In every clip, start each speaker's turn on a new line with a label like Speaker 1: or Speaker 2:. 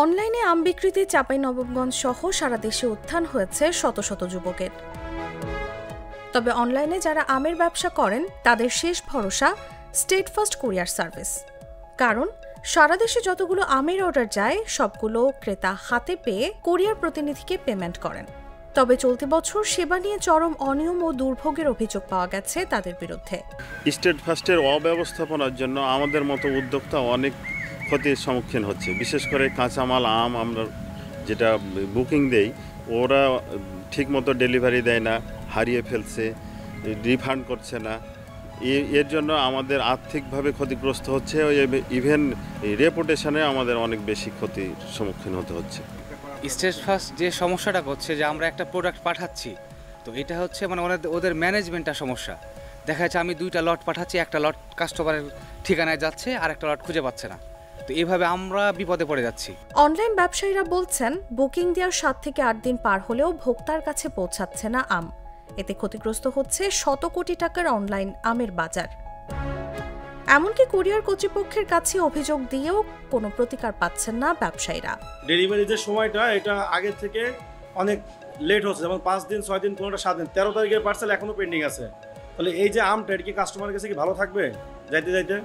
Speaker 1: অনলাইনে আম বিক্রিতে চাঁপাইনবাবগঞ্জ সহ সারা দেশে উত্থান হয়েছে শত শত যুবকের। তবে অনলাইনে যারা আমের ব্যবসা করেন তাদের শেষ ভরসা স্টেট ফার্স্ট কুরিয়ার সার্ভিস। কারণ সারা দেশে যতগুলো আমের অর্ডার যায় সবগুলো ক্রেতা হাতে পেয়ে কুরিয়ার প্রতিনিধিকে পেমেন্ট করেন। তবে চলতি বছর সেবা নিয়ে চরম অনিয়ম ও দুর্ভোগের অভিযোগ পাওয়া গেছে তাদের বিরুদ্ধে।
Speaker 2: স্টেট ফার্স্টের অব্যবস্থাপনার জন্য আমাদের মতো উদ্যোক্তা অনেক ক্ষতির সম্মুখীন হচ্ছে। বিশেষ করে কাঁচামাল আম আমরা যেটা বুকিং দেই ওরা ঠিকমতো ডেলিভারি দেয় না, হারিয়ে ফেলছে, রিফান্ড করছে না। এর জন্য আমাদের আর্থিকভাবে ক্ষতিগ্রস্ত হচ্ছে, ইভেন রেপুটেশনে আমাদের অনেক বেশি ক্ষতির সম্মুখীন হতে হচ্ছে।
Speaker 3: স্টেট ফার্স্ট যে সমস্যাটা করছে যে আমরা একটা প্রোডাক্ট পাঠাচ্ছি, তো এটা হচ্ছে মানে ওদের ম্যানেজমেন্টটা সমস্যা। দেখা যাচ্ছে আমি 2টা লট পাঠাচ্ছি, একটা লট কাস্টমারের ঠিকানায় যাচ্ছে আর একটা লট খুঁজে পাচ্ছে না। তো এইভাবে আমরা বিপদে পড়ে যাচ্ছি।
Speaker 1: অনলাইন ব্যবসায়ীরা বলছেন বুকিং দেওয়ার 7 থেকে 8 দিন পার হলেও ভোক্তার কাছে পৌঁছাচ্ছে না আম। এতে ক্ষতিগ্রস্ত হচ্ছে শত কোটি টাকার অনলাইন আমের বাজার। এমনকি কুরিয়ার কর্তৃপক্ষের কাছে অভিযোগ দিয়েও কোনো প্রতিকার পাচ্ছেন না ব্যবসায়ীরা।
Speaker 4: ডেলিভারি যে সময়টা এটা আগের থেকে অনেক লেট হচ্ছে, যেমন 5 দিন 6 দিন, কোনোটা 7 দিন। 13 তারিখের পার্সেল এখনো পেন্ডিং আছে। তাহলে এই যে আমটা এটা কি কাস্টমারের কাছে কি ভালো থাকবে যাইতে যাইতে?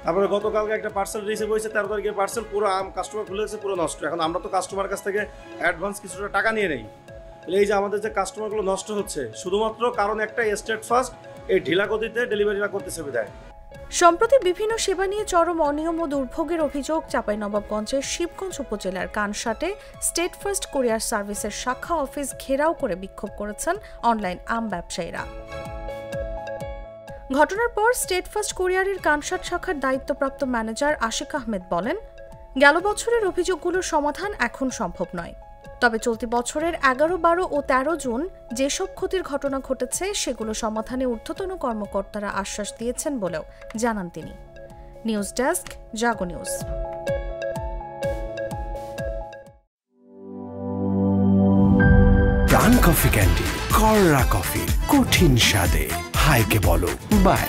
Speaker 4: তারপরে গতকালকে একটা পার্সেল রিসিভ হয়েছে, 13 তারিখের পার্সেল, পুরো আম কাস্টমার খুলে গেছে, পুরো নষ্ট। এখন আমরা তো কাস্টমার কাছ থেকে অ্যাডভান্স কিছুটা টাকা নিয়ে নেই। এই যে আমাদের যে কাস্টমারগুলো নষ্ট হচ্ছে শুধুমাত্র কারণ একটা, স্টেট ফার্স্ট এই ঢিলা গতিতে ডেলিভারিটা করতেছে বিধায়।
Speaker 1: সম্প্রতি বিভিন্ন সেবা নিয়ে চরম অনিয়ম ও দুর্ভোগের অভিযোগ চাঁপাইনবাবগঞ্জের শিবগঞ্জ উপজেলার কানসাটে স্টেট ফার্স্ট কুরিয়ার সার্ভিসের শাখা অফিস ঘেরাও করে বিক্ষোভ করেছেন অনলাইন আম ব্যবসায়ীরা। ঘটনার পর স্টেট ফার্স্ট কুরিয়ারের কানসাট শাখার দায়িত্বপ্রাপ্ত ম্যানেজার আশিক আহমেদ বলেন, গেল বছরের অভিযোগগুলোর সমাধান এখন সম্ভব নয়। তবে চলতি বছরের 11, 12 ও 13 জুন যেসব ক্ষতির ঘটনা ঘটেছে সেগুলো সমাধানে ঊর্ধ্বতন কর্মকর্তারা আশ্বাস দিয়েছেন বলেও জানান তিনি। নিউজ ডেস্ক, জাগো নিউজ।
Speaker 5: প্রাণ কফি ক্যান্ডি, কররা কফি, কঠিন স্বাদে, হাইকে বলো বাই।